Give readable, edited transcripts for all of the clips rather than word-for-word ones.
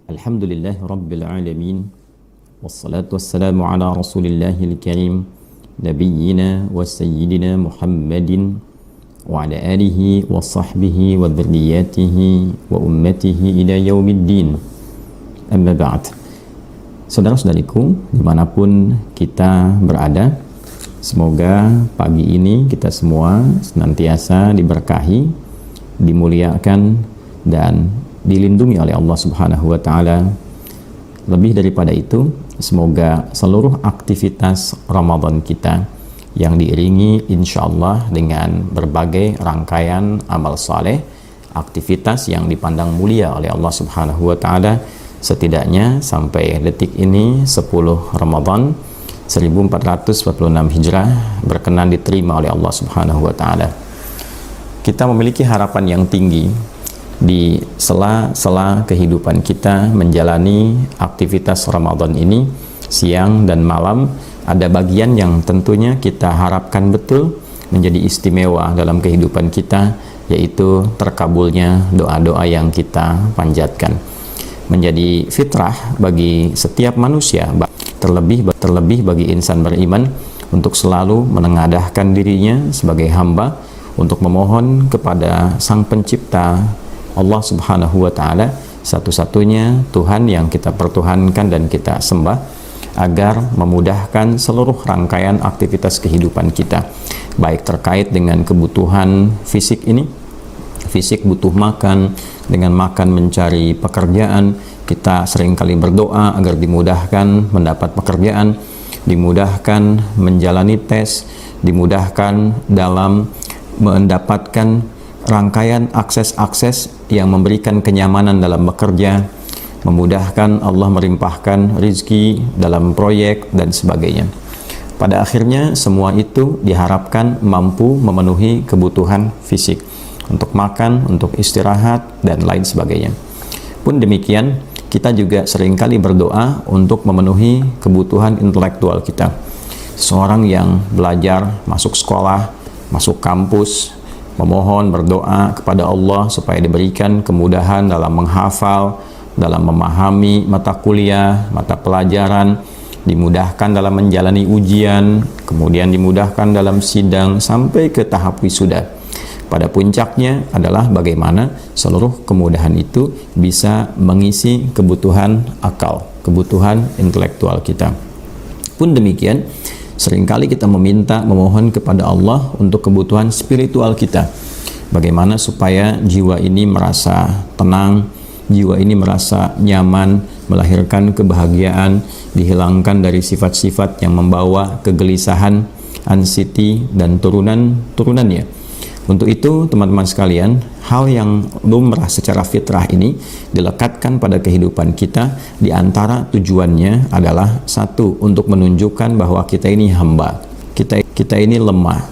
Alhamdulillah Rabbil Alamin. Wassalatu wassalamu ala Rasulillahil Karim, Nabiyyina wa Sayyidina Muhammadin wa ala alihi wa sahbihi wa dzurriyyatihi wa ummatihi ila yaumiddin. Amma ba'd. Saudara-saudariku, dimanapun kita berada, semoga pagi ini kita semua senantiasa diberkahi, dimuliakan, dan dilindungi oleh Allah Subhanahu wa Ta'ala. Lebih daripada itu, semoga seluruh aktivitas Ramadan kita yang diiringi insya Allah dengan berbagai rangkaian amal saleh, aktivitas yang dipandang mulia oleh Allah Subhanahu wa Ta'ala, setidaknya sampai detik ini 10 Ramadan 1446 Hijrah berkenan diterima oleh Allah Subhanahu wa Ta'ala. Kita memiliki harapan yang tinggi di sela-sela kehidupan kita menjalani aktivitas Ramadan ini. Siang dan malam ada bagian yang tentunya kita harapkan betul menjadi istimewa dalam kehidupan kita, yaitu terkabulnya doa-doa yang kita panjatkan. Menjadi fitrah bagi setiap manusia, terlebih bagi insan beriman, untuk selalu menengadahkan dirinya sebagai hamba untuk memohon kepada Sang Pencipta Allah Subhanahu wa Ta'ala, satu-satunya Tuhan yang kita pertuhankan dan kita sembah, agar memudahkan seluruh rangkaian aktivitas kehidupan kita, baik terkait dengan kebutuhan fisik ini. Fisik butuh makan, dengan makan mencari pekerjaan, kita seringkali berdoa agar dimudahkan mendapat pekerjaan, dimudahkan menjalani tes, dimudahkan dalam mendapatkan rangkaian akses-akses yang memberikan kenyamanan dalam bekerja, memudahkan Allah melimpahkan rizki dalam proyek dan sebagainya. Pada akhirnya semua itu diharapkan mampu memenuhi kebutuhan fisik, untuk makan, untuk istirahat, dan lain sebagainya. Pun demikian, kita juga seringkali berdoa untuk memenuhi kebutuhan intelektual kita. Seorang yang belajar, masuk sekolah, masuk kampus, memohon, berdoa kepada Allah supaya diberikan kemudahan dalam menghafal, dalam memahami mata kuliah, mata pelajaran, dimudahkan dalam menjalani ujian, kemudian dimudahkan dalam sidang sampai ke tahap wisuda. Pada puncaknya adalah bagaimana seluruh kemudahan itu bisa mengisi kebutuhan akal, kebutuhan intelektual kita. Pun demikian, seringkali kita memohon kepada Allah untuk kebutuhan spiritual kita. Bagaimana supaya jiwa ini merasa tenang, jiwa ini merasa nyaman, melahirkan kebahagiaan, dihilangkan dari sifat-sifat yang membawa kegelisahan, anxiety, dan turunannya. Untuk itu, teman-teman sekalian, hal yang lumrah secara fitrah ini dilekatkan pada kehidupan kita. Di antara tujuannya adalah satu, untuk menunjukkan bahwa kita ini hamba, kita ini lemah,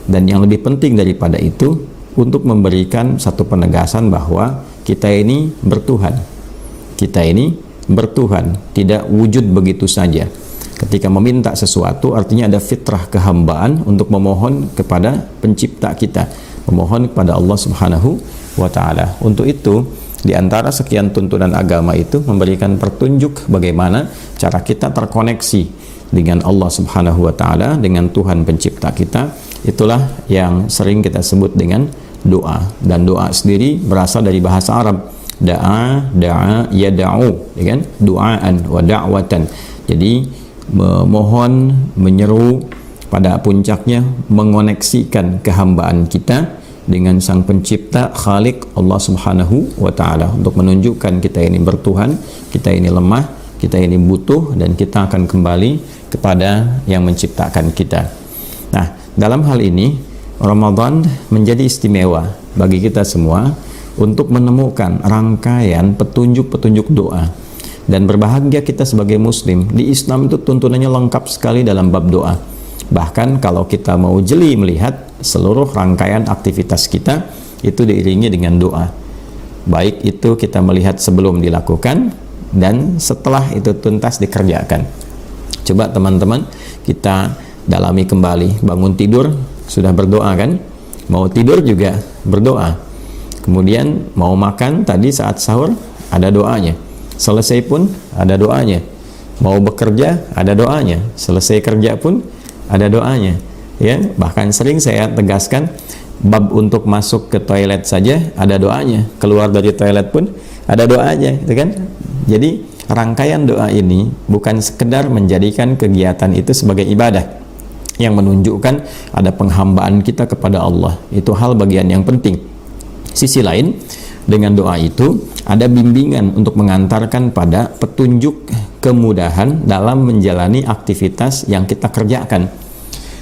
dan yang lebih penting daripada itu, untuk memberikan satu penegasan bahwa kita ini bertuhan. Kita ini bertuhan, tidak wujud begitu saja. Ketika meminta sesuatu, artinya ada fitrah kehambaan untuk memohon kepada pencipta kita, memohon kepada Allah Subhanahu wa Ta'ala. Untuk itu, di antara sekian tuntunan agama itu memberikan petunjuk bagaimana cara kita terkoneksi dengan Allah Subhanahu wa Ta'ala, dengan Tuhan pencipta kita. Itulah yang sering kita sebut dengan doa. Dan doa sendiri berasal dari bahasa Arab. Da'a, yada'u, ya kan? Du'aan wa da'watan. Jadi memohon, menyeru, pada puncaknya mengoneksikan kehambaan kita dengan Sang Pencipta, Khalik Allah Subhanahu wa Ta'ala, untuk menunjukkan kita ini bertuhan, kita ini lemah, kita ini butuh, dan kita akan kembali kepada yang menciptakan kita. Nah, dalam hal ini Ramadan menjadi istimewa bagi kita semua untuk menemukan rangkaian petunjuk-petunjuk doa. Dan berbahagia kita sebagai muslim, di Islam itu tuntunannya lengkap sekali dalam bab doa. Bahkan kalau kita mau jeli melihat, seluruh rangkaian aktivitas kita itu diiringi dengan doa. Baik itu kita melihat sebelum dilakukan dan setelah itu tuntas dikerjakan. Coba teman-teman kita dalami kembali. Bangun tidur sudah berdoa kan? Mau tidur juga berdoa. Kemudian mau makan tadi saat sahur ada doanya. selesai pun ada doanya. Mau bekerja ada doanya, selesai kerja pun ada doanya. Ya, bahkan sering saya tegaskan, bab untuk masuk ke toilet saja ada doanya, keluar dari toilet pun ada doanya, gitu kan? Jadi rangkaian doa ini bukan sekedar menjadikan kegiatan itu sebagai ibadah yang menunjukkan ada penghambaan kita kepada Allah. Itu hal bagian yang penting. Sisi lain, dengan doa itu ada bimbingan untuk mengantarkan pada petunjuk kemudahan dalam menjalani aktivitas yang kita kerjakan.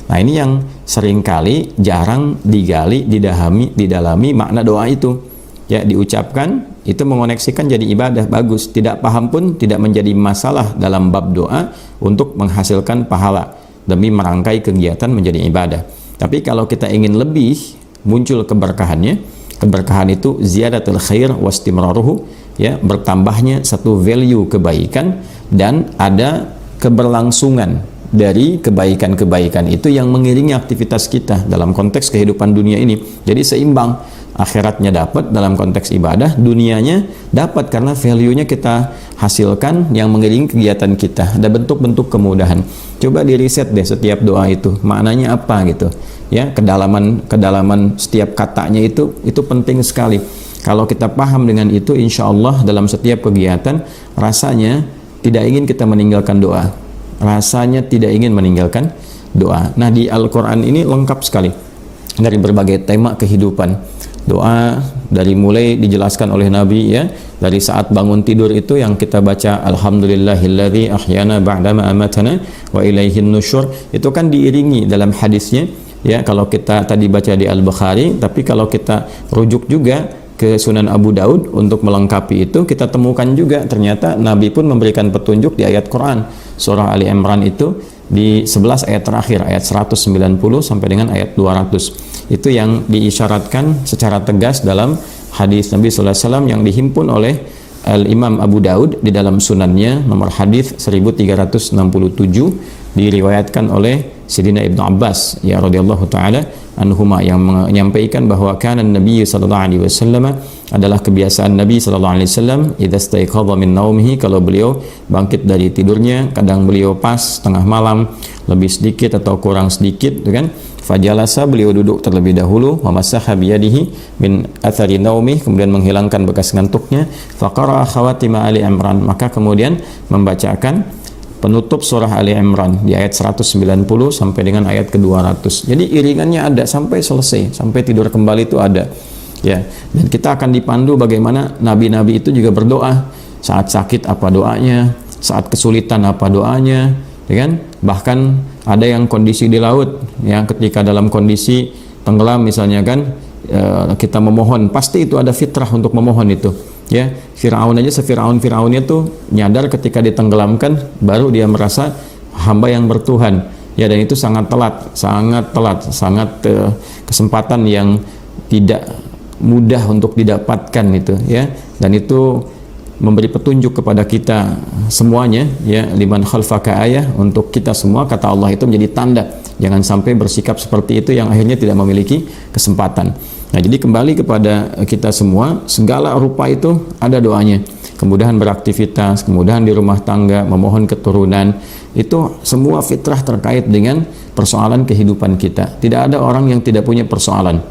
Nah, ini yang seringkali jarang digali, didalami makna doa itu. Ya, diucapkan itu mengoneksikan jadi ibadah, bagus. Tidak paham pun tidak menjadi masalah dalam bab doa untuk menghasilkan pahala demi merangkai kegiatan menjadi ibadah. Tapi kalau kita ingin lebih muncul keberkahannya, keberkahan itu ziyadatul khair wastimraruhu, ya, bertambahnya satu value kebaikan dan ada keberlangsungan dari kebaikan-kebaikan itu yang mengiringi aktivitas kita dalam konteks kehidupan dunia ini. Jadi seimbang, akhiratnya dapat dalam konteks ibadah, dunianya dapat karena value-nya kita hasilkan yang mengiringi kegiatan kita. Ada bentuk-bentuk kemudahan. Coba di riset deh setiap doa itu, maknanya apa gitu. Ya, kedalaman setiap katanya itu penting sekali. Kalau kita paham dengan itu, insya Allah dalam setiap kegiatan rasanya tidak ingin kita meninggalkan doa. Rasanya tidak ingin meninggalkan doa. Nah, di Al-Quran ini lengkap sekali dari berbagai tema kehidupan. Doa dari mulai dijelaskan oleh Nabi, ya, dari saat bangun tidur itu yang kita baca alhamdulillahilladzi ahyana ba'dama amatana wa ilaihin nusyur, itu kan diiringi dalam hadisnya, ya, kalau kita tadi baca di Al-Bukhari, tapi kalau kita rujuk juga ke Sunan Abu Daud untuk melengkapi itu, kita temukan juga ternyata Nabi pun memberikan petunjuk di ayat Quran surah Ali Imran itu di 11 ayat terakhir, ayat 190 sampai dengan ayat 200. Itu yang diisyaratkan secara tegas dalam hadis Nabi sallallahu alaihi wasallam yang dihimpun oleh Al-Imam Abu Daud di dalam sunannya, nomor hadis 1367, diriwayatkan oleh Sayyidina Ibnu Abbas, ya, radhiyallahu taala anhuma, yang menyampaikan bahwa kana Nabi sallallahu alaihi wasallam, adalah kebiasaan Nabi sallallahu alaihi wasallam, idza staiqadha min naumihi, kalau beliau bangkit dari tidurnya, kadang beliau pas tengah malam, lebih sedikit atau kurang sedikit, kan, fajalasa, beliau duduk terlebih dahulu, wa masaha biyadihi min athari naumih, kemudian menghilangkan bekas ngantuknya, faqara khawatima Ali Imran, maka kemudian membacakan penutup surah Ali Imran di ayat 190 sampai dengan ayat ke-200. Jadi iringannya ada sampai selesai, sampai tidur kembali itu ada. Ya, dan kita akan dipandu bagaimana nabi-nabi itu juga berdoa. Saat sakit apa doanya, saat kesulitan apa doanya, ya kan? Bahkan ada yang kondisi di laut, yang ketika dalam kondisi tenggelam misalnya, kan, kita memohon, pasti itu ada fitrah untuk memohon itu. Ya, Firaun aja, Firaunnya tuh nyadar ketika ditenggelamkan, baru dia merasa hamba yang bertuhan. Ya, dan itu sangat telat, kesempatan yang tidak mudah untuk didapatkan itu, ya. Dan itu memberi petunjuk kepada kita semuanya, ya, liman khalfaka ayah, untuk kita semua, kata Allah, itu menjadi tanda. Jangan sampai bersikap seperti itu yang akhirnya tidak memiliki kesempatan. Nah, jadi kembali kepada kita semua, segala rupa itu ada doanya. Kemudahan beraktivitas, kemudahan di rumah tangga, memohon keturunan, itu semua fitrah terkait dengan persoalan kehidupan kita. Tidak ada orang yang tidak punya persoalan.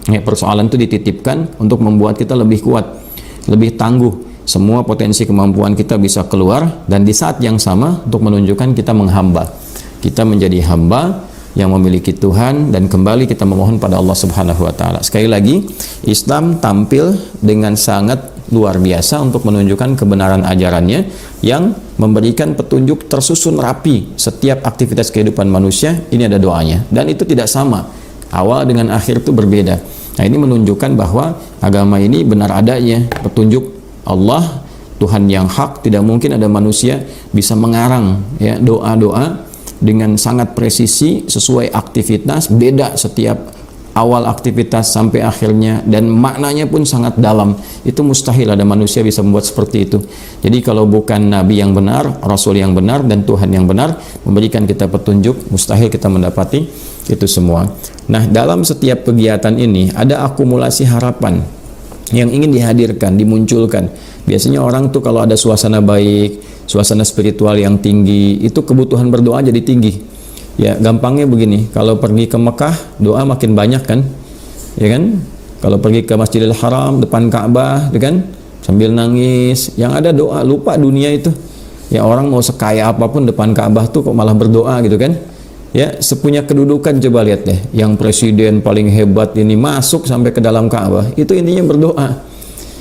Ya, persoalan itu dititipkan untuk membuat kita lebih kuat, lebih tangguh. Semua potensi kemampuan kita bisa keluar, dan di saat yang sama untuk menunjukkan kita menghamba. Kita menjadi hamba yang memiliki Tuhan, dan kembali kita memohon pada Allah Subhanahu wa taala. Sekali lagi, Islam tampil dengan sangat luar biasa untuk menunjukkan kebenaran ajarannya yang memberikan petunjuk tersusun rapi setiap aktivitas kehidupan manusia. Ini ada doanya, dan itu tidak sama. Awal dengan akhir itu berbeda. Nah, ini menunjukkan bahwa agama ini benar adanya petunjuk Allah, Tuhan yang hak. Tidak mungkin ada manusia bisa mengarang, ya, doa-doa dengan sangat presisi sesuai aktivitas, beda setiap awal aktivitas sampai akhirnya, dan maknanya pun sangat dalam. Itu mustahil ada manusia bisa membuat seperti itu. Jadi kalau bukan Nabi yang benar, Rasul yang benar, dan Tuhan yang benar memberikan kita petunjuk, mustahil kita mendapati itu semua. Nah, dalam setiap kegiatan ini ada akumulasi harapan. yang ingin dihadirkan, dimunculkan. Biasanya orang tuh kalau ada suasana baik, suasana spiritual yang tinggi, itu kebutuhan berdoa jadi tinggi. Ya, gampangnya begini, kalau pergi ke Mekah, doa makin banyak kan? Ya kan? Kalau pergi ke Masjidil Haram, depan Ka'bah, ya kan? Sambil nangis, yang ada doa, lupa dunia itu. Ya, orang mau sekaya apapun depan Ka'bah tuh kok malah berdoa gitu kan? Ya, sepunya kedudukan coba lihat deh, yang presiden paling hebat ini masuk sampai ke dalam Ka'bah, itu intinya berdoa.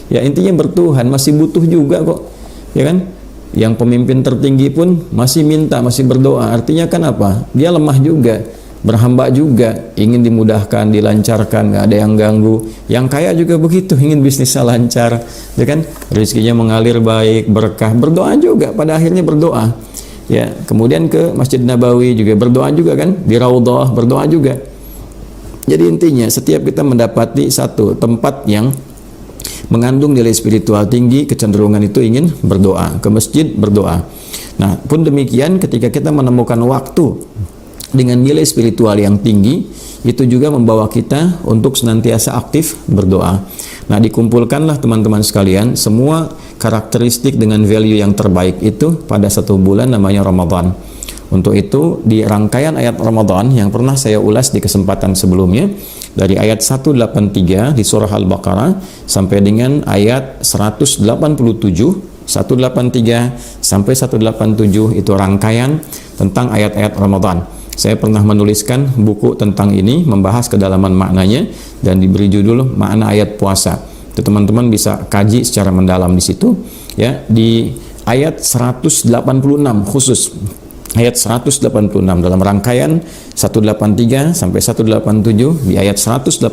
Ya, intinya bertuhan, masih butuh juga kok. Ya kan? Yang pemimpin tertinggi pun masih minta, masih berdoa. Artinya kan apa? Dia lemah juga, berhamba juga, ingin dimudahkan, dilancarkan, nggak ada yang ganggu. Yang kaya juga begitu, ingin bisnisnya lancar, ya kan? Rezekinya mengalir baik, berkah, berdoa juga, pada akhirnya berdoa. Ya, kemudian ke Masjid Nabawi juga berdoa juga kan, di Raudhah berdoa juga. Jadi intinya setiap kita mendapati satu tempat yang mengandung nilai spiritual tinggi, kecenderungan itu ingin berdoa, ke masjid berdoa. Nah, pun demikian ketika kita menemukan waktu dengan nilai spiritual yang tinggi, itu juga membawa kita untuk senantiasa aktif berdoa. Nah, dikumpulkanlah teman-teman sekalian semua karakteristik dengan value yang terbaik itu pada satu bulan namanya Ramadan. Untuk itu di rangkaian ayat Ramadan yang pernah saya ulas di kesempatan sebelumnya, dari ayat 183 di surah Al-Baqarah sampai dengan ayat 187, 183 sampai 187 itu rangkaian tentang ayat-ayat Ramadan. Saya pernah menuliskan buku tentang ini, membahas kedalaman maknanya, dan diberi judul Makna Ayat Puasa. Itu teman-teman bisa kaji secara mendalam di situ. Ya, di ayat 186 khusus. Ayat 186 dalam rangkaian 183 sampai 187 di ayat 186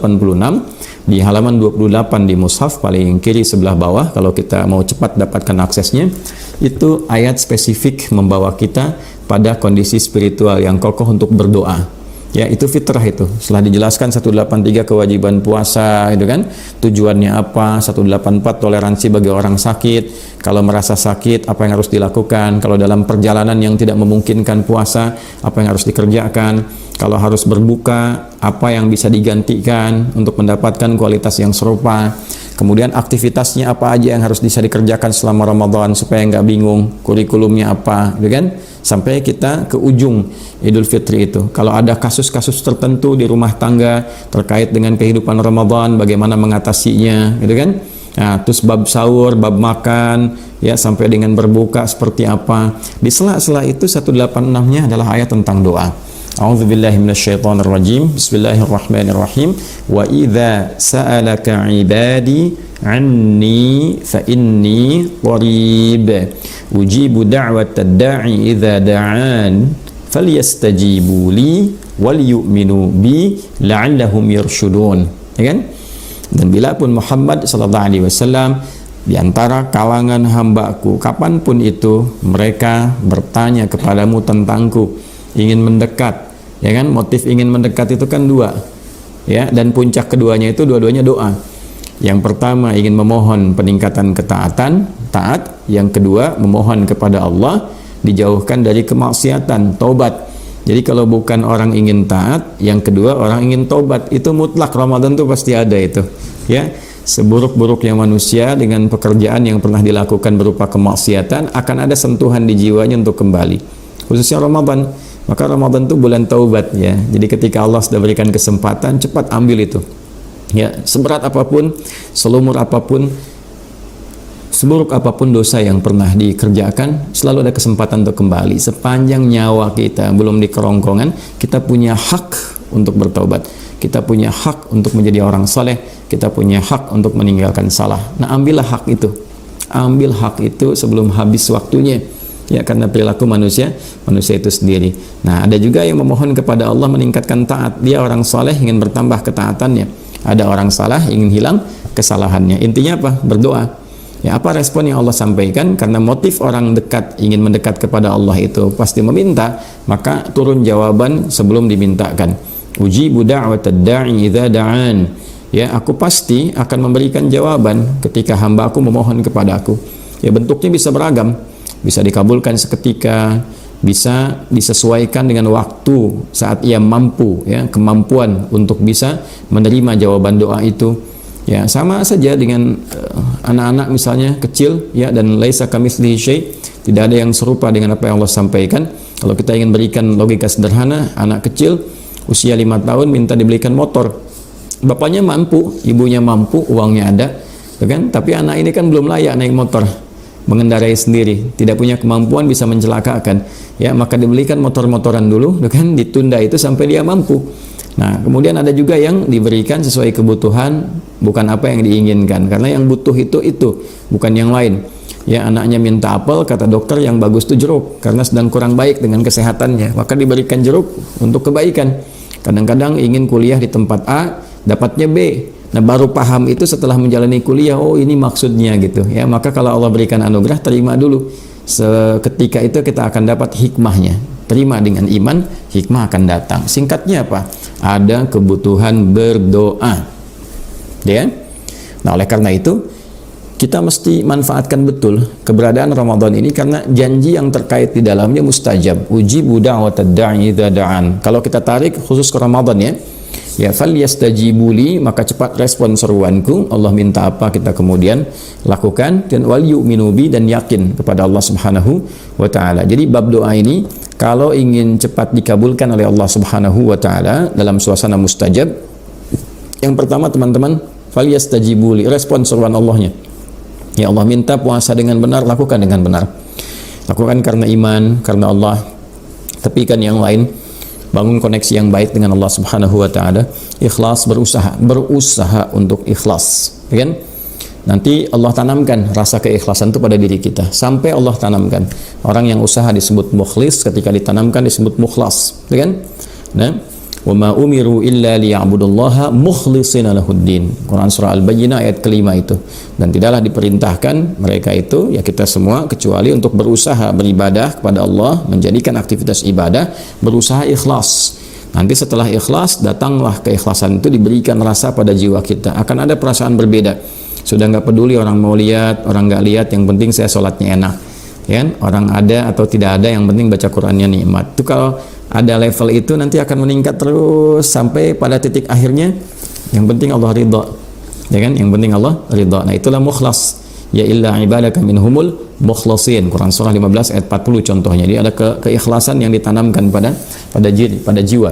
di halaman 28 di mushaf paling kiri sebelah bawah kalau kita mau cepat dapatkan aksesnya. Itu ayat spesifik membawa kita pada kondisi spiritual yang kokoh untuk berdoa. Ya, itu fitrah itu. Setelah dijelaskan 183 kewajiban puasa itu kan, tujuannya apa, 184 toleransi bagi orang sakit, kalau merasa sakit apa yang harus dilakukan, kalau dalam perjalanan yang tidak memungkinkan puasa apa yang harus dikerjakan, kalau harus berbuka apa yang bisa digantikan untuk mendapatkan kualitas yang serupa, kemudian aktivitasnya apa aja yang harus bisa dikerjakan selama Ramadan supaya nggak bingung, kurikulumnya apa, gitu kan? Sampai kita ke ujung Idul Fitri itu. Kalau ada kasus-kasus tertentu di rumah tangga terkait dengan kehidupan Ramadan, bagaimana mengatasinya, gitu kan? Nah, terus bab sahur, bab makan, ya sampai dengan berbuka seperti apa. Di sela-sela itu 186-nya adalah ayat tentang doa. A'udzubillahi minasyaitonirrajim. Bismillahirrahmanirrahim. Wa idza sa'alaka 'ibadi 'anni fa inni qarib ujibu da'watad da'i idza da'an falyastajibu li wal yu'minu bi la'allahum yarshudun. Ya kan? Dan bila pun Muhammad sallallahu alaihi wasallam di antara kalangan hambaku kapanpun itu mereka bertanya kepadamu tentangku, ingin mendekat, ya kan? Motif ingin mendekat itu kan dua, ya, dan puncak keduanya itu dua-duanya doa. Yang pertama ingin memohon peningkatan ketaatan, taat. Yang kedua memohon kepada Allah dijauhkan dari kemaksiatan, taubat. Jadi kalau bukan orang ingin taat, yang kedua orang ingin taubat, itu mutlak Ramadan tuh pasti ada itu, ya. Seburuk-buruknya manusia dengan pekerjaan yang pernah dilakukan berupa kemaksiatan akan ada sentuhan di jiwanya untuk kembali, khususnya Ramadan. Maka Ramadan itu bulan taubat, ya. Jadi ketika Allah sudah berikan kesempatan, cepat ambil itu, ya. Seberat apapun, selumur apapun, seburuk apapun dosa yang pernah dikerjakan, selalu ada kesempatan untuk kembali. Sepanjang nyawa kita belum di kerongkongan, kita punya hak untuk bertaubat, kita punya hak untuk menjadi orang saleh, kita punya hak untuk meninggalkan salah. Nah, ambillah hak itu, ambil hak itu sebelum habis waktunya, ya, karena perilaku manusia itu sendiri. Nah, ada juga yang memohon kepada Allah meningkatkan taat. Dia orang saleh ingin bertambah ketaatannya, ada orang salah ingin hilang kesalahannya. Intinya apa? Berdoa. Ya, apa respon yang Allah sampaikan? Karena motif orang dekat ingin mendekat kepada Allah itu pasti meminta, maka turun jawaban sebelum dimintakan. Ujibu da'watad da'i idza da'an. Ya, aku pasti akan memberikan jawaban ketika hamba-Ku memohon kepadaku. Ya, bentuknya bisa beragam. Bisa dikabulkan seketika, bisa disesuaikan dengan waktu saat ia mampu, ya, kemampuan untuk bisa menerima jawaban doa itu. Ya, sama saja dengan anak-anak misalnya kecil ya, dan laisa kamitslihi syai', tidak ada yang serupa dengan apa yang Allah sampaikan. Kalau kita ingin berikan logika sederhana, anak kecil usia 5 tahun minta dibelikan motor. Bapaknya mampu, ibunya mampu, uangnya ada, ya kan? Tapi anak ini kan belum layak naik motor, mengendarai sendiri, tidak punya kemampuan, bisa mencelakakan. Ya, maka dibelikan motor-motoran dulu, ya kan? Ditunda itu sampai dia mampu. Nah, kemudian ada juga yang diberikan sesuai kebutuhan, bukan apa yang diinginkan, karena yang butuh itu bukan yang lain. Ya, anaknya minta apel, kata dokter yang bagus itu jeruk, karena sedang kurang baik dengan kesehatannya, maka diberikan jeruk untuk kebaikan. Kadang-kadang ingin kuliah di tempat A, dapatnya B. Nah, baru paham itu setelah menjalani kuliah, oh ini maksudnya gitu. Ya, maka kalau Allah berikan anugerah, terima dulu. Seketika itu kita akan dapat hikmahnya. Terima dengan iman, hikmah akan datang. Singkatnya apa? Ada kebutuhan berdoa. Ya. Nah, oleh karena itu kita mesti manfaatkan betul keberadaan Ramadan ini, karena janji yang terkait di dalamnya mustajab. Ujibu da'watad da'i idza da'an. Kalau kita tarik khusus ke Ramadan ya. Ya, falyastajibuli, maka cepat respon seruanku. Allah minta apa, kita kemudian lakukan, dan wal yu'minu bi, dan yakin kepada Allah Subhanahu wa taala. Jadi bab doa ini kalau ingin cepat dikabulkan oleh Allah Subhanahu wa taala dalam suasana mustajab, yang pertama teman-teman, falyastajibuli, respon seruan Allahnya. Ya, Allah minta puasa dengan benar, lakukan dengan benar. Lakukan karena iman, karena Allah. Tepikan yang lain, bangun koneksi yang baik dengan Allah Subhanahu wa taala. Ikhlas, berusaha untuk ikhlas, ya kan? Nanti Allah tanamkan rasa keikhlasan itu pada diri kita, sampai Allah tanamkan. Orang yang usaha disebut mukhlis, ketika ditanamkan disebut mukhlas, ya kan? Nah, wa ma umiru illa liya'budullaha mukhlishina lahuddin. Quran surah Al-Bayyinah ayat kelima itu. Dan tidaklah diperintahkan mereka itu, ya kita semua, kecuali untuk berusaha beribadah kepada Allah, menjadikan aktivitas ibadah, berusaha ikhlas. Nanti setelah ikhlas, datanglah keikhlasan itu, diberikan rasa pada jiwa kita. Akan ada perasaan berbeda. Sudah nggak peduli orang mau lihat, orang nggak lihat, yang penting saya sholatnya enak. Ya, orang ada atau tidak ada, yang penting baca Qurannya nikmat. Itu kalau ada level itu nanti akan meningkat terus sampai pada titik akhirnya yang penting Allah ridha. Ya kan? Yang penting Allah ridha. Nah, itulah mukhlas. Ya illa ibadaka minhumul mukhlasin. Quran surah 15 ayat 40 contohnya. Jadi ada keikhlasan yang ditanamkan pada jiwa.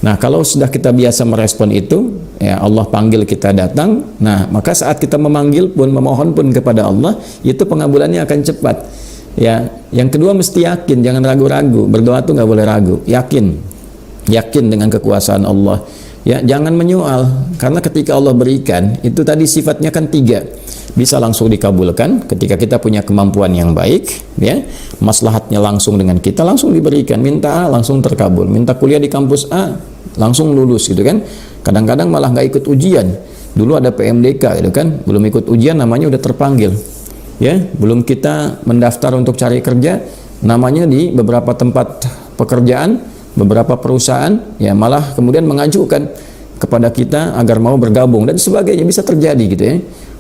Nah, kalau sudah kita biasa merespon itu, ya Allah panggil kita datang. Nah, maka saat kita memanggil pun, memohon pun kepada Allah, itu pengabulannya akan cepat. Ya, yang kedua mesti yakin, jangan ragu-ragu. Berdoa tuh nggak boleh ragu, yakin dengan kekuasaan Allah. Ya, jangan menyoal, karena ketika Allah berikan itu tadi sifatnya kan 3, bisa langsung dikabulkan ketika kita punya kemampuan yang baik. Ya, maslahatnya langsung dengan kita, langsung diberikan. Minta A langsung terkabul, minta kuliah di kampus A langsung lulus gitu kan. Kadang-kadang malah nggak ikut ujian. Dulu ada PMDK gitu kan, belum ikut ujian namanya udah terpanggil. Ya, belum kita mendaftar untuk cari kerja, namanya di beberapa tempat pekerjaan, beberapa perusahaan, ya malah kemudian mengajukan kepada kita agar mau bergabung dan sebagainya, bisa terjadi gitu ya.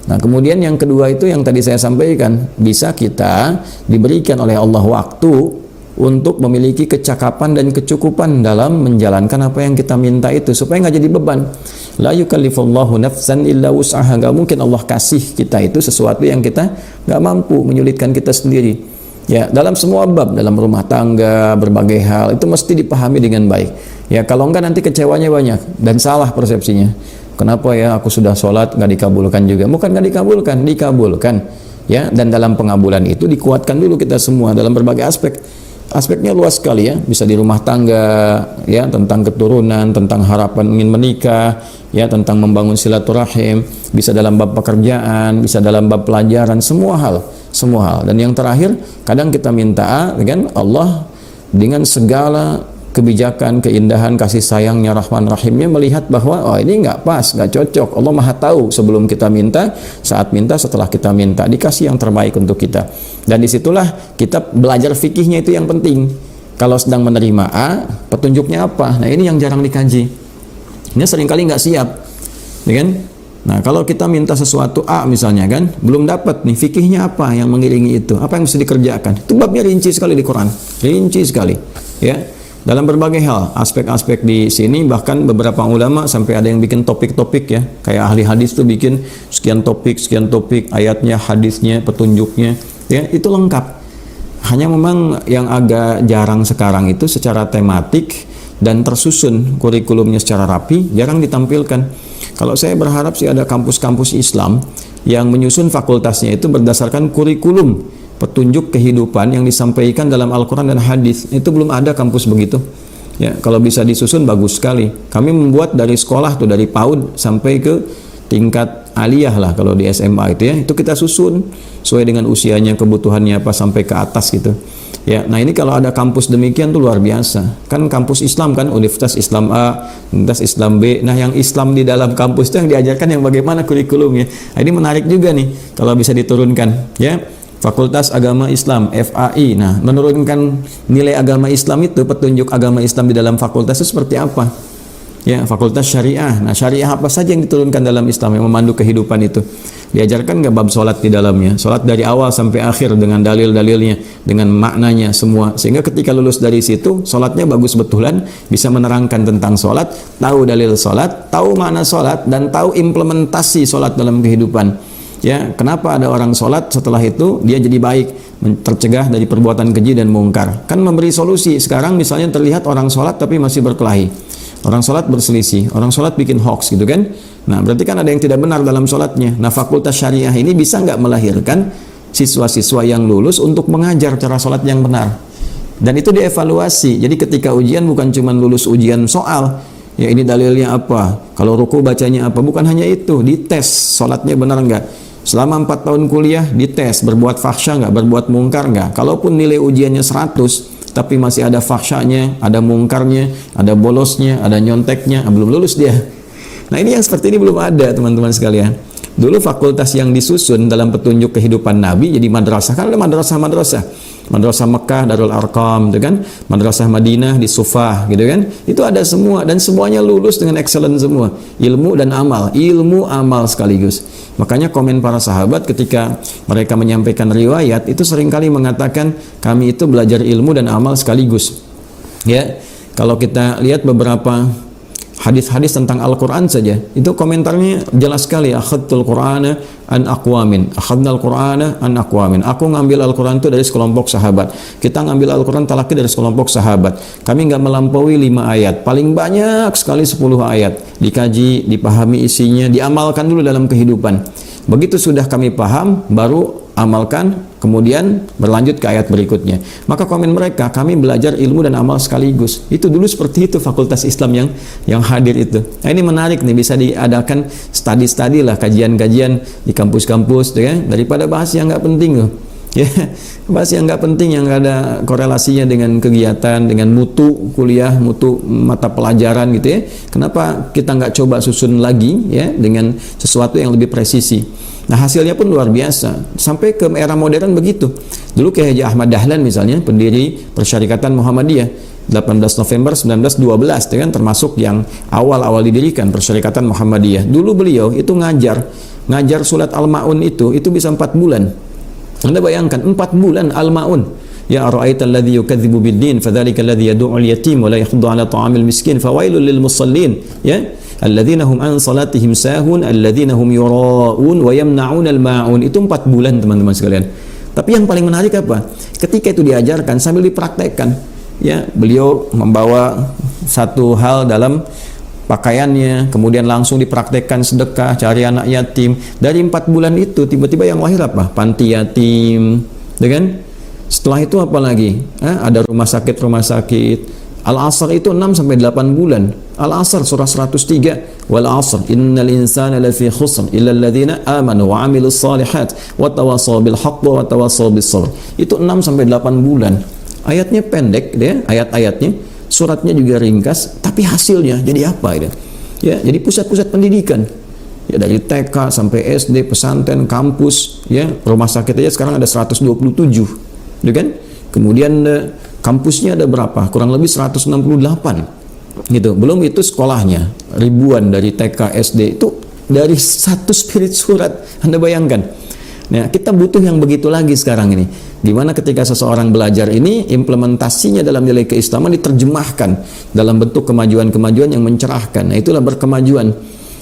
Nah, kemudian yang kedua itu yang tadi saya sampaikan, bisa kita diberikan oleh Allah waktu untuk memiliki kecakapan dan kecukupan dalam menjalankan apa yang kita minta itu, supaya nggak jadi beban. La yukallifullahu nafsan illa wus'aha. Nggak mungkin Allah kasih kita itu sesuatu yang kita nggak mampu, menyulitkan kita sendiri. Ya, dalam semua bab, dalam rumah tangga, berbagai hal itu mesti dipahami dengan baik. Ya, kalau enggak nanti kecewanya banyak dan salah persepsinya. Kenapa ya aku sudah sholat nggak dikabulkan juga? Bukan nggak dikabulkan. Ya, dan dalam pengabulan itu dikuatkan dulu kita semua dalam berbagai aspek. Aspeknya luas sekali ya, bisa di rumah tangga, ya tentang keturunan, tentang harapan ingin menikah, ya tentang membangun silaturahim, bisa dalam bab pekerjaan, bisa dalam bab pelajaran, semua hal. Dan yang terakhir, kadang kita minta kan Allah dengan segala kebijakan, keindahan, kasih sayangnya, rahman rahimnya, melihat bahwa oh ini nggak pas, nggak cocok. Allah maha tahu sebelum kita minta, saat minta, setelah kita minta, dikasih yang terbaik untuk kita. Dan disitulah kita belajar fikihnya, itu yang penting. Kalau sedang menerima A, petunjuknya apa? Nah, ini yang jarang dikaji. Ini seringkali nggak siap, ya kan? Nah, kalau kita minta sesuatu A misalnya kan, belum dapat nih fikihnya apa yang mengiringi itu, apa yang mesti dikerjakan. Itu babnya rinci sekali di Quran, rinci sekali, ya. dalam berbagai hal, aspek-aspek di sini. Bahkan beberapa ulama sampai ada yang bikin topik-topik ya, kayak ahli hadis tuh bikin sekian topik, ayatnya, hadisnya, petunjuknya, ya itu lengkap. Hanya memang yang agak jarang sekarang itu secara tematik dan tersusun kurikulumnya secara rapi, jarang ditampilkan. Kalau saya berharap sih ada kampus-kampus Islam yang menyusun fakultasnya itu berdasarkan kurikulum petunjuk kehidupan yang disampaikan dalam Al-Quran dan hadis. Itu belum ada kampus begitu. Ya, kalau bisa disusun bagus sekali. Kami membuat dari sekolah tuh, dari PAUD sampai ke tingkat aliyah lah kalau di SMA itu ya. Itu kita susun sesuai dengan usianya, kebutuhannya apa sampai ke atas gitu. Ya, nah ini kalau ada kampus demikian tuh luar biasa. Kan kampus Islam kan, Universitas Islam A, Universitas Islam B. Nah, yang Islam di dalam kampus itu yang diajarkan yang bagaimana kurikulumnya. Nah, ini menarik juga nih kalau bisa diturunkan, ya. Fakultas Agama Islam, FAI. Nah, menurunkan nilai agama Islam itu, petunjuk agama Islam di dalam fakultas itu seperti apa? Ya, Fakultas Syariah. Nah, syariah apa saja yang diturunkan dalam Islam yang memandu kehidupan itu? Diajarkan nggak bab sholat di dalamnya? Sholat dari awal sampai akhir dengan dalil-dalilnya, dengan maknanya semua. Sehingga ketika lulus dari situ, sholatnya bagus betulan, bisa menerangkan tentang sholat, tahu dalil sholat, tahu makna sholat, dan tahu implementasi sholat dalam kehidupan. Ya, kenapa ada orang sholat setelah itu dia jadi baik, tercegah dari perbuatan keji dan mungkar. Kan memberi solusi. Sekarang misalnya terlihat orang sholat tapi masih berkelahi, orang sholat berselisih, orang sholat bikin hoax gitu kan. Nah, berarti kan ada yang tidak benar dalam sholatnya. Nah, fakultas syariah ini bisa nggak melahirkan siswa-siswa yang lulus untuk mengajar cara sholat yang benar, dan itu dievaluasi. Jadi ketika ujian bukan cuma lulus ujian soal, ya ini dalilnya apa, kalau ruku bacanya apa, bukan hanya itu, dites sholatnya benar nggak. Selama 4 tahun kuliah dites, berbuat fahsya nggak, berbuat mungkar nggak. Kalaupun nilai ujiannya 100 tapi masih ada fahsyanya, ada mungkarnya, ada bolosnya, ada nyonteknya, belum lulus dia. Nah, ini yang seperti ini belum ada, teman-teman sekalian. Dulu fakultas yang disusun dalam petunjuk kehidupan Nabi jadi madrasah. Kan ada madrasah-madrasah. Madrasah Mekah, Darul Arqam, gitu kan? Madrasah Madinah di Sufah, gitu kan? Itu ada semua, dan semuanya lulus dengan excellent semua. Ilmu dan amal, ilmu amal sekaligus. Makanya komen para sahabat ketika mereka menyampaikan riwayat itu seringkali mengatakan kami itu belajar ilmu dan amal sekaligus. Ya, kalau kita lihat beberapa hadis-hadis tentang Al-Quran saja, itu komentarnya jelas sekali. Akhadtul Qur'ana an aqwamin, akhadnal Qur'ana an aqwamin. Aku ngambil Al-Quran itu dari sekelompok sahabat. Kita ngambil Al-Quran talaki dari sekelompok sahabat. Kami nggak melampaui 5 ayat, paling banyak sekali 10 ayat. Dikaji, dipahami isinya, diamalkan dulu dalam kehidupan. Begitu sudah kami paham, baru amalkan, kemudian berlanjut ke ayat berikutnya. Maka komen mereka, kami belajar ilmu dan amal sekaligus. Itu dulu seperti itu fakultas Islam yang hadir itu. Nah, ini menarik nih, bisa diadakan studi-studi lah, kajian-kajian di kampus-kampus, ya, daripada bahas yang nggak penting loh. Ya, bahas yang nggak penting, yang nggak ada korelasinya dengan kegiatan, dengan mutu kuliah, mutu mata pelajaran gitu ya. Kenapa kita nggak coba susun lagi ya dengan sesuatu yang lebih presisi? Nah, hasilnya pun luar biasa. Sampai ke era modern begitu. Dulu Kiai Haji Ahmad Dahlan misalnya, pendiri Persyarikatan Muhammadiyah, 18 November 1912, kan, termasuk yang awal-awal didirikan Persyarikatan Muhammadiyah. Dulu beliau itu ngajar surat Al-Ma'un itu bisa 4 bulan. Anda bayangkan 4 bulan Al-Ma'un. Ya ara'aita alladhi yukadzibu bid-din fadzalika alladhi yad'u al-yatim wa la yahdhu 'ala ta'amil miskin fawailul lil musallin, ya alladzina hum an salatihim sahun alladzina hum yura'un wa yamna'un al-ma'un. Itu 4 bulan, teman-teman sekalian. Tapi yang paling menarik apa? Ketika itu diajarkan sambil dipraktekkan. Ya, beliau membawa satu hal dalam pakaiannya, kemudian langsung dipraktekkan sedekah, cari anak yatim. Dari 4 bulan itu tiba-tiba yang lahir apa? Panti yatim, kan? Setelah itu apa lagi? Ada rumah sakit. Al-Asr itu 6 sampai 8 bulan. Al-Asr surah 103, wal 'asr innal insana lafi khusr illa alladhina amanu wa 'amilus shalihat wa tawassaw bil haqqi wa tawassaw bis sabr. Itu 6 sampai 8 bulan. Ayatnya pendek ya, ayat-ayatnya. Suratnya juga ringkas, tapi hasilnya jadi apa itu? Ya, jadi pusat-pusat pendidikan. Ya, dari TK sampai SD, pesantren, kampus, ya, rumah sakit aja sekarang ada 127, ya kan? Kemudian kampusnya ada berapa? Kurang lebih 168. Gitu. Belum itu sekolahnya, ribuan dari TK, SD itu dari satu spirit surat. Anda bayangkan. Nah, kita butuh yang begitu lagi sekarang ini. Dimana ketika seseorang belajar ini, implementasinya dalam nilai keislaman diterjemahkan dalam bentuk kemajuan-kemajuan yang mencerahkan. Nah, itulah berkemajuan.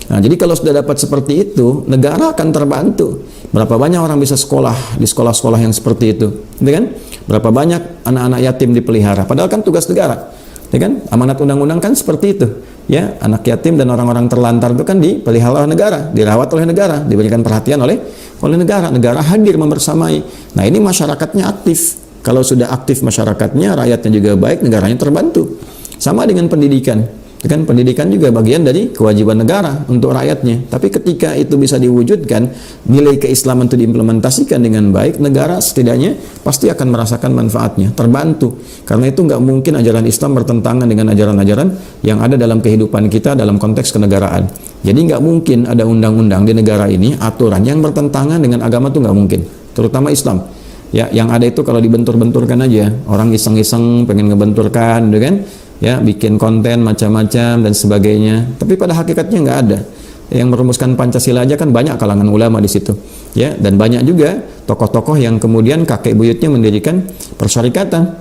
Nah, jadi kalau sudah dapat seperti itu, negara akan terbantu. Berapa banyak orang bisa sekolah di sekolah-sekolah yang seperti itu, gitu kan? Berapa banyak anak-anak yatim dipelihara, padahal kan tugas negara, ya kan? Amanat undang-undang kan seperti itu, ya. Anak yatim dan orang-orang terlantar itu kan dipelihara oleh negara, dirawat oleh negara, diberikan perhatian oleh negara. Negara hadir membersamai. Nah, ini masyarakatnya aktif. Kalau sudah aktif masyarakatnya, rakyatnya juga baik, negaranya terbantu. Sama dengan pendidikan. Kan pendidikan juga bagian dari kewajiban negara untuk rakyatnya. Tapi ketika itu bisa diwujudkan, nilai keislaman itu diimplementasikan dengan baik, negara setidaknya pasti akan merasakan manfaatnya, terbantu. Karena itu nggak mungkin ajaran Islam bertentangan dengan ajaran-ajaran yang ada dalam kehidupan kita dalam konteks kenegaraan. Jadi nggak mungkin ada undang-undang di negara ini, aturan yang bertentangan dengan agama itu nggak mungkin, terutama Islam. Ya, yang ada itu kalau dibentur-benturkan aja, orang iseng-iseng pengen ngebenturkan, gitu kan? Ya, bikin konten macam-macam dan sebagainya. Tapi pada hakikatnya nggak ada. Yang merumuskan Pancasila aja kan banyak kalangan ulama di situ. Ya, dan banyak juga tokoh-tokoh yang kemudian kakek buyutnya mendirikan persyarikatan.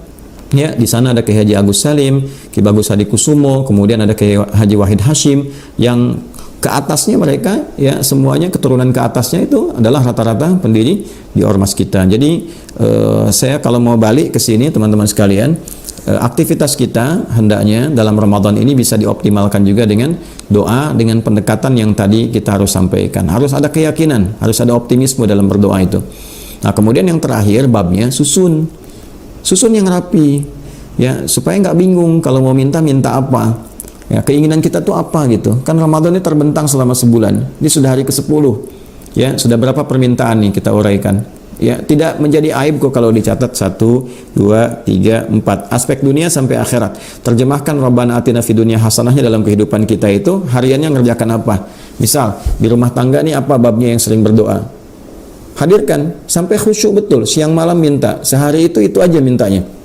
Ya, di sana ada Kiai Haji Agus Salim, Ki Bagus Hadikusumo, kemudian ada Kiai Haji Wahid Hashim, yang ke atasnya mereka, ya semuanya keturunan ke atasnya itu adalah rata-rata pendiri di ormas kita. Jadi saya kalau mau balik ke sini teman-teman sekalian, aktivitas kita hendaknya dalam Ramadan ini bisa dioptimalkan juga dengan doa, dengan pendekatan yang tadi kita harus sampaikan. Harus ada keyakinan, harus ada optimisme dalam berdoa itu. Nah, kemudian yang terakhir babnya susun yang rapi, ya, supaya nggak bingung kalau mau minta apa. Ya, keinginan kita tuh apa gitu. Kan Ramadan ini terbentang selama sebulan. Ini sudah hari ke-10. Ya, sudah berapa permintaan nih kita uraikan. Ya, tidak menjadi aib kok kalau dicatat 1, 2, 3, 4. Aspek dunia sampai akhirat. Terjemahkan Rabbana atina fid dunya hasanahnya dalam kehidupan kita itu hariannya ngerjakan apa. Misal, di rumah tangga nih apa babnya yang sering berdoa. Hadirkan sampai khusyuk betul. Siang malam minta. Sehari itu aja mintanya.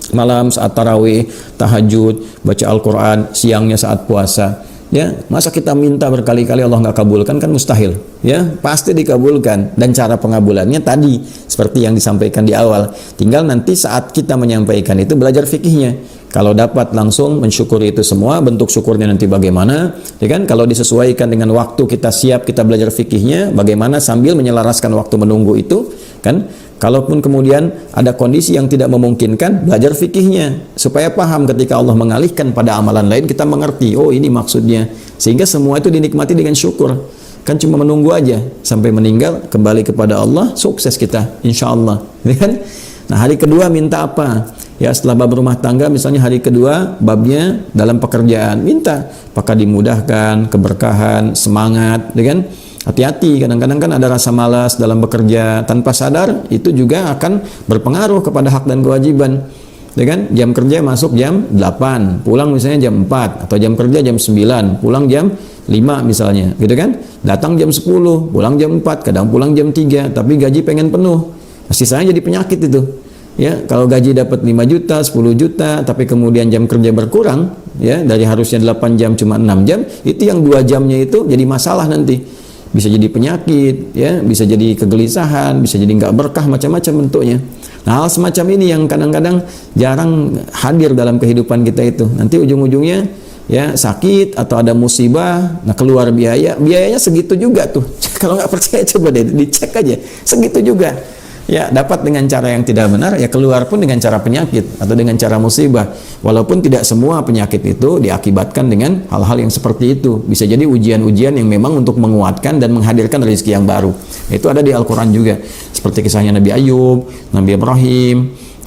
Malam saat tarawih, tahajud, baca Al-Quran, siangnya saat puasa. Ya, masa kita minta berkali-kali Allah nggak kabulkan, kan mustahil. Ya, pasti dikabulkan. Dan cara pengabulannya tadi seperti yang disampaikan di awal. Tinggal nanti saat kita menyampaikan itu belajar fikihnya. Kalau dapat langsung mensyukuri itu semua, bentuk syukurnya nanti bagaimana? Ya kan? Kalau disesuaikan dengan waktu kita siap, kita belajar fikihnya, bagaimana sambil menyelaraskan waktu menunggu itu, kan? Kalaupun kemudian ada kondisi yang tidak memungkinkan, belajar fikihnya supaya paham ketika Allah mengalihkan pada amalan lain, kita mengerti, oh ini maksudnya, sehingga semua itu dinikmati dengan syukur. Kan cuma menunggu aja sampai meninggal, kembali kepada Allah, sukses kita insya Allah, kan? Nah, hari kedua minta apa? Ya, setelah bab rumah tangga misalnya hari kedua babnya dalam pekerjaan, minta apakah dimudahkan, keberkahan, semangat, kan? Hati-hati, kadang-kadang kan ada rasa malas dalam bekerja tanpa sadar, itu juga akan berpengaruh kepada hak dan kewajiban. Ya kan? Jam kerja masuk jam 8, pulang misalnya jam 4, atau jam kerja jam 9, pulang jam 5 misalnya, gitu kan? Datang jam 10, pulang jam 4, kadang pulang jam 3, tapi gaji pengen penuh. Sisanya jadi penyakit itu. Ya, kalau gaji dapat 5 juta, 10 juta, tapi kemudian jam kerja berkurang, ya, dari harusnya 8 jam cuma 6 jam, itu yang 2 jamnya itu jadi masalah nanti. Bisa jadi penyakit, ya, bisa jadi kegelisahan, bisa jadi nggak berkah, macam-macam bentuknya. Nah, hal semacam ini yang kadang-kadang jarang hadir dalam kehidupan kita itu. Nanti ujung-ujungnya ya sakit atau ada musibah, nah keluar biayanya segitu juga tuh. Kalau nggak percaya coba deh dicek aja, segitu juga. Ya, dapat dengan cara yang tidak benar, ya keluar pun dengan cara penyakit atau dengan cara musibah. Walaupun tidak semua penyakit itu diakibatkan dengan hal-hal yang seperti itu. Bisa jadi ujian-ujian yang memang untuk menguatkan dan menghadirkan rezeki yang baru. Itu ada di Al-Quran juga. Seperti kisahnya Nabi Ayub, Nabi Ibrahim.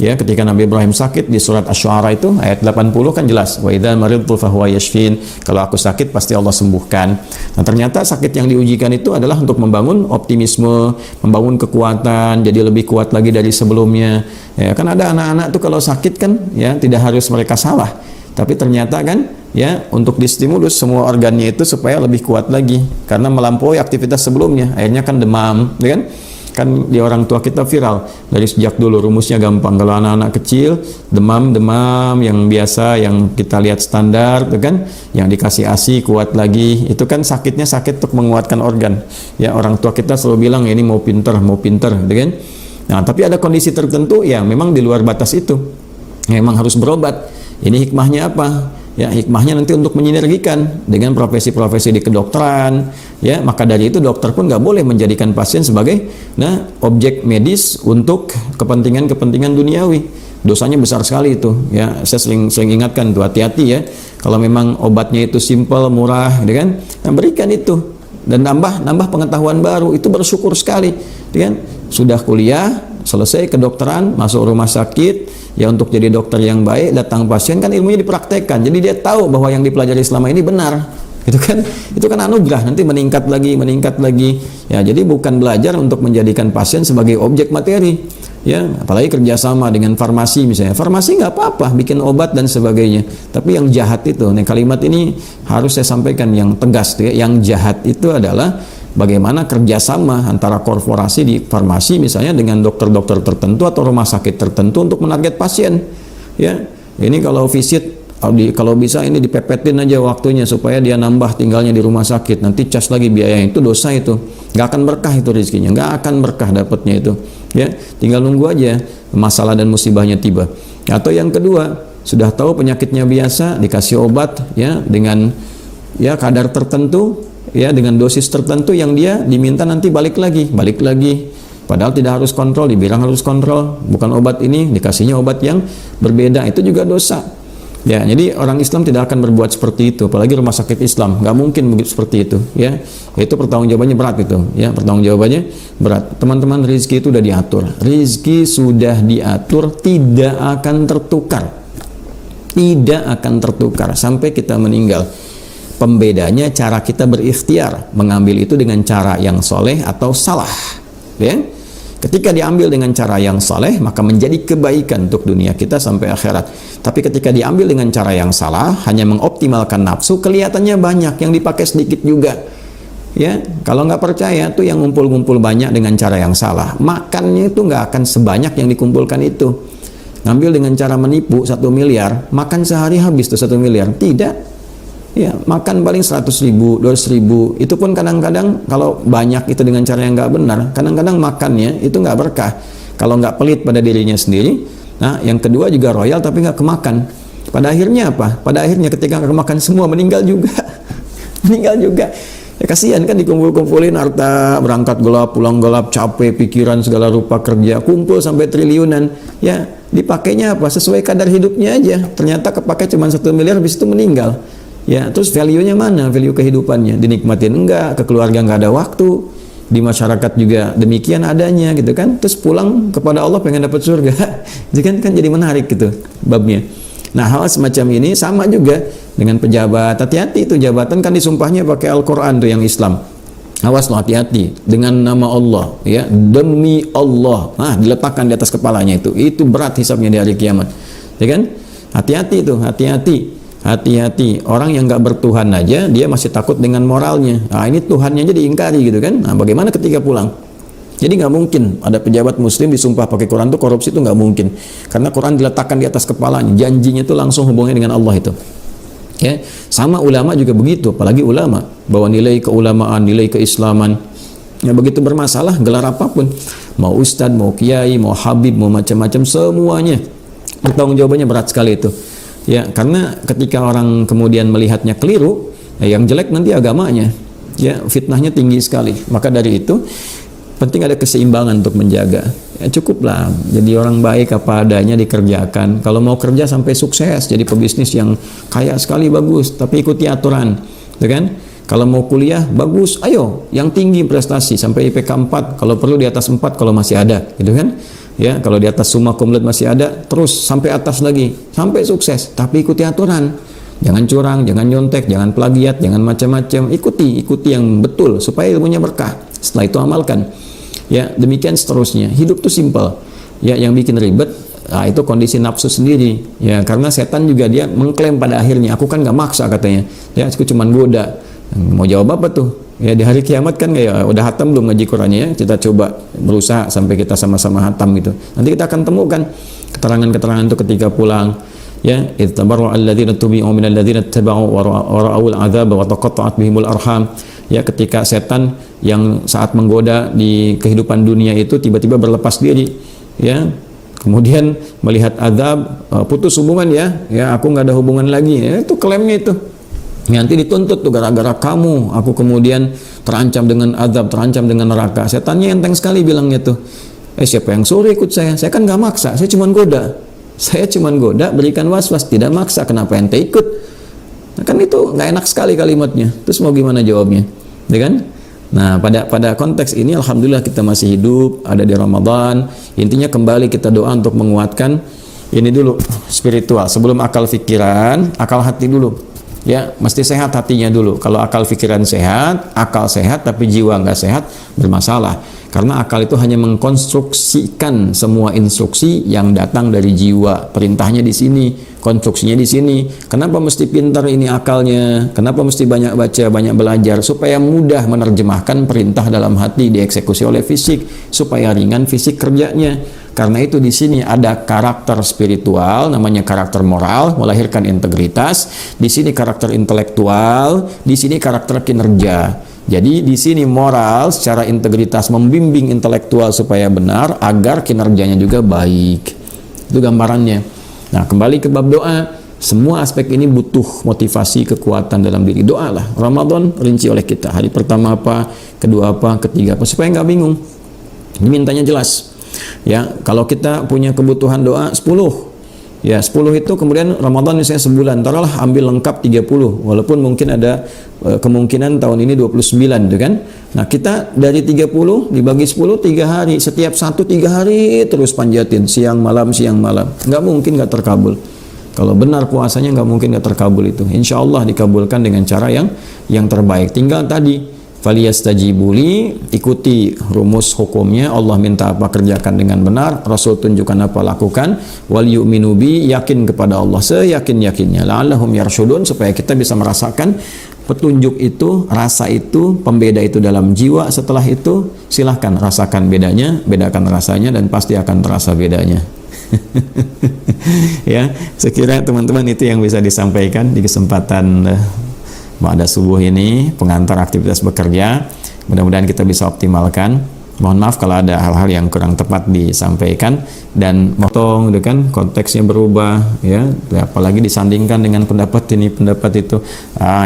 Ya, ketika Nabi Ibrahim sakit di surat Asy-Syu'ara itu ayat 80 kan jelas, wa idza maridtu fahuwa yashfin, kalau aku sakit pasti Allah sembuhkan. Nah, ternyata sakit yang diujikan itu adalah untuk membangun optimisme, membangun kekuatan, jadi lebih kuat lagi dari sebelumnya. Ya, kan ada anak-anak tuh kalau sakit kan ya tidak harus mereka salah, tapi ternyata kan ya untuk distimulus semua organnya itu supaya lebih kuat lagi karena melampaui aktivitas sebelumnya. Akhirnya kan demam, ya kan? Kan di orang tua kita viral dari sejak dulu, rumusnya gampang. Kalau anak-anak kecil demam yang biasa, yang kita lihat standar itu kan, yang dikasih ASI kuat lagi, itu kan sakitnya sakit untuk menguatkan organ. Ya, orang tua kita selalu bilang ini mau pinter gitu kan. Nah, tapi ada kondisi tertentu yang memang di luar batas itu, memang harus berobat. Ini hikmahnya apa? Ya, hikmahnya nanti untuk menyinergikan dengan profesi-profesi di kedokteran. Ya, maka dari itu dokter pun nggak boleh menjadikan pasien sebagai objek medis untuk kepentingan duniawi. Dosanya besar sekali itu. Ya, saya sering ingatkan tuh, hati-hati ya. Kalau memang obatnya itu simple, murah, gitu kan? Nah, berikan itu dan nambah pengetahuan baru, itu bersyukur sekali, gitu kan? Sudah kuliah, selesai kedokteran, masuk rumah sakit, ya untuk jadi dokter yang baik, datang pasien kan ilmunya dipraktekkan, jadi dia tahu bahwa yang dipelajari selama ini benar, itu kan anugerah, nanti meningkat lagi, ya. Jadi bukan belajar untuk menjadikan pasien sebagai objek materi, ya. Apalagi kerjasama dengan farmasi misalnya, farmasi nggak apa-apa bikin obat dan sebagainya, tapi yang jahat itu, nah kalimat ini harus saya sampaikan yang tegas, ya. Yang jahat itu adalah bagaimana kerjasama antara korporasi di farmasi misalnya dengan dokter-dokter tertentu atau rumah sakit tertentu untuk menarget pasien. Ya, ini kalau visit, kalau bisa ini dipepetin aja waktunya supaya dia nambah tinggalnya di rumah sakit. Nanti cas lagi biaya, itu dosa itu. Nggak akan berkah itu rezekinya, nggak akan berkah dapatnya itu. Ya, tinggal nunggu aja masalah dan musibahnya tiba. Atau yang kedua, sudah tahu penyakitnya biasa, dikasih obat ya dengan ya kadar tertentu. Ya, dengan dosis tertentu yang dia diminta nanti balik lagi, padahal tidak harus kontrol, dibilang harus kontrol, bukan obat ini, dikasihnya obat yang berbeda, itu juga dosa. Ya, jadi orang Islam tidak akan berbuat seperti itu, apalagi rumah sakit Islam, nggak mungkin begitu seperti itu. Ya, itu pertanggungjawabannya berat itu. Ya, pertanggungjawabannya berat. Teman-teman, rezeki itu sudah diatur, rezeki sudah diatur, tidak akan tertukar sampai kita meninggal. Pembedanya cara kita berikhtiar mengambil itu dengan cara yang soleh atau salah. Ya, ketika diambil dengan cara yang soleh maka menjadi kebaikan untuk dunia kita sampai akhirat. Tapi ketika diambil dengan cara yang salah, hanya mengoptimalkan nafsu, kelihatannya banyak, yang dipakai sedikit juga. Ya, kalau nggak percaya tuh yang ngumpul-ngumpul banyak dengan cara yang salah, makannya itu nggak akan sebanyak yang dikumpulkan itu. Ngambil dengan cara menipu 1 miliar, makan sehari habis tuh 1 miliar. Tidak. Ya, makan paling 100.000, 200.000, itu pun kadang-kadang kalau banyak itu dengan cara yang nggak benar, kadang-kadang makannya itu nggak berkah, kalau nggak pelit pada dirinya sendiri. Nah, yang kedua juga royal tapi nggak kemakan. Pada akhirnya apa? Pada akhirnya ketika nggak kemakan semua, meninggal juga. Ya, kasihan kan, dikumpul-kumpulin harta, berangkat gelap, pulang gelap, capek, pikiran segala rupa kerja, kumpul sampai triliunan. Ya, dipakainya apa? Sesuai kadar hidupnya aja. Ternyata kepakai cuma 1 miliar, habis itu meninggal. Ya, terus value-nya mana? Value kehidupannya dinikmatin enggak? Ke keluarga enggak ada waktu. Di masyarakat juga demikian adanya gitu kan. Terus pulang kepada Allah pengen dapat surga. Jadi kan jadi menarik gitu babnya. Nah, hal semacam ini sama juga dengan pejabat. Hati-hati itu, jabatan kan disumpahnya pakai Al-Qur'an tuh yang Islam. Awas lo, hati-hati dengan nama Allah, ya, demi Allah. Nah, diletakkan di atas kepalanya itu. Itu berat hisabnya di hari kiamat. Ya kan? Hati-hati itu, hati-hati. Orang yang nggak bertuhan aja dia masih takut dengan moralnya. Nah, ini Tuhannya aja diingkari gitu kan. Nah, bagaimana ketika pulang? Jadi nggak mungkin ada pejabat muslim disumpah pakai Quran, itu korupsi, itu nggak mungkin. Karena Quran diletakkan di atas kepalanya, janjinya itu langsung hubungannya dengan Allah itu. Ya, sama ulama juga begitu, apalagi ulama bahwa nilai keulamaan, nilai keislaman. Ya, begitu bermasalah gelar apapun, mau ustadz, mau kiai, mau habib, mau macam-macam, semuanya pertanggungjawabannya berat sekali itu. Ya, karena ketika orang kemudian melihatnya keliru, ya, yang jelek nanti agamanya, ya, fitnahnya tinggi sekali. Maka dari itu penting ada keseimbangan untuk menjaga. Ya, cukuplah jadi orang baik apa adanya dikerjakan. Kalau mau kerja sampai sukses jadi pebisnis yang kaya sekali, bagus, tapi ikuti aturan, ya kan? Kalau mau kuliah bagus, ayo yang tinggi prestasi sampai IPK 4, kalau perlu di atas 4 kalau masih ada, gitu kan? Ya, kalau di atas summa cum laude masih ada, terus sampai atas lagi, sampai sukses, tapi ikuti aturan. Jangan curang, jangan nyontek, jangan plagiat, jangan macam-macam. Ikuti yang betul supaya ilmunya berkah. Setelah itu amalkan. Ya, demikian seterusnya. Hidup tuh simpel. Ya, yang bikin ribet, nah, itu kondisi nafsu sendiri. Ya, karena setan juga dia mengklaim pada akhirnya, aku kan nggak maksa katanya. Ya, aku cuma goda. Mau jawab apa tuh? Ya, di hari kiamat kan ya udah hatam belum ngaji Qurannya ya. Kita coba berusaha sampai kita sama-sama hatam gitu. Nanti kita akan temukan keterangan-keterangan itu ketika pulang. Ya, ittabaru alladzina tubi'u min alladzina ittaba'u wa ra'awul 'adzaba wa taqatta'at bihimul arham. Ya, ketika setan yang saat menggoda di kehidupan dunia itu tiba-tiba berlepas diri, ya. Kemudian melihat azab, putus hubungan ya, aku nggak ada hubungan lagi. Ya, itu klaimnya itu. Nanti dituntut tuh gara-gara kamu, aku kemudian terancam dengan azab, terancam dengan neraka. Setannya enteng sekali bilangnya tuh. Siapa yang suruh ikut saya? Saya kan nggak maksa, saya cuma goda. Saya cuma goda, berikan was-was, tidak maksa. Kenapa ente ikut? Nah, kan itu nggak enak sekali kalimatnya. Terus mau gimana jawabnya? Ya kan? Nah, pada konteks ini alhamdulillah kita masih hidup, ada di Ramadan. Intinya kembali kita doa untuk menguatkan ini dulu, spiritual. Sebelum akal pikiran, akal hati dulu. Ya, mesti sehat hatinya dulu. Kalau akal pikiran sehat, akal sehat tapi jiwa nggak sehat, bermasalah. Karena akal itu hanya mengkonstruksikan semua instruksi yang datang dari jiwa. Perintahnya di sini, konstruksinya di sini. Kenapa mesti pintar ini akalnya? Kenapa mesti banyak baca, banyak belajar? Supaya mudah menerjemahkan perintah dalam hati dieksekusi oleh fisik, supaya ringan fisik kerjanya. Karena itu di sini ada karakter spiritual, namanya karakter moral, melahirkan integritas. Di sini karakter intelektual, di sini karakter kinerja. Jadi di sini moral secara integritas membimbing intelektual supaya benar agar kinerjanya juga baik. Itu gambarannya. Nah, kembali ke bab doa. Semua aspek ini butuh motivasi, kekuatan dalam diri. Doa lah. Ramadan rinci oleh kita. Hari pertama apa, kedua apa, ketiga apa, supaya nggak bingung. Dimintanya jelas. Ya, kalau kita punya kebutuhan doa 10. Ya, 10 itu kemudian Ramadan misalnya sebulan, taruhlah ambil lengkap 30, walaupun mungkin ada kemungkinan tahun ini 29 gitu kan. Nah, kita dari 30 dibagi 10 3 hari, setiap satu 3 hari terus panjatin siang malam. Nggak mungkin nggak terkabul. Kalau benar puasanya nggak mungkin nggak terkabul itu. Insya Allah dikabulkan dengan cara yang terbaik. Tinggal tadi faliyastajibuli, ikuti rumus hukumnya. Allah minta apa kerjakan dengan benar, Rasul tunjukkan apa lakukan. Wal yu'minu bi, yakin kepada Allah seyakin-yakinnya. La'allahum yarsyudun, supaya kita bisa merasakan petunjuk itu, rasa itu, pembeda itu dalam jiwa. Setelah itu silahkan rasakan bedanya, bedakan rasanya, dan pasti akan terasa bedanya. Ya, sekiranya teman-teman itu yang bisa disampaikan di kesempatan pada subuh ini, pengantar aktivitas bekerja. Mudah-mudahan kita bisa optimalkan. Mohon maaf kalau ada hal-hal yang kurang tepat disampaikan dan motong, gitu kan, konteksnya berubah, ya. Apalagi disandingkan dengan pendapat ini, pendapat itu.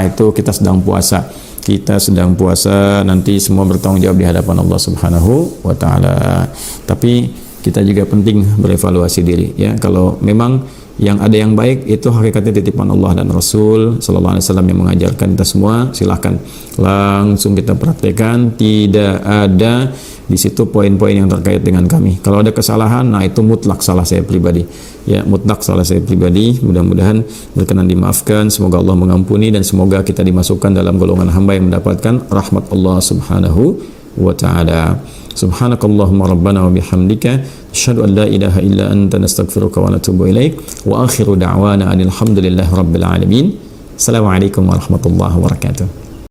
Itu kita sedang puasa. Kita sedang puasa, nanti semua bertanggung jawab di hadapan Allah Subhanahu wa taala. Tapi kita juga penting berevaluasi diri, ya. Kalau memang yang ada yang baik itu hakikatnya titipan Allah dan Rasul sallallahu alaihi wasallam yang mengajarkan kita semua, silahkan langsung kita praktekkan. Tidak ada di situ poin-poin yang terkait dengan kami. Kalau ada kesalahan, nah itu mutlak salah saya pribadi. Ya, mutlak salah saya pribadi. Mudah-mudahan berkenan dimaafkan. Semoga Allah mengampuni dan semoga kita dimasukkan dalam golongan hamba yang mendapatkan rahmat Allah Subhanahu wa taala. Subhanakallahumma rabbana wa bihamdika asyhadu an la ilaha illa anta nastaghfiruka wa natubu ilaik wa akhiru da'wana alhamdulillahi rabbil alamin. Assalamualaikum warahmatullahi wabarakatuh.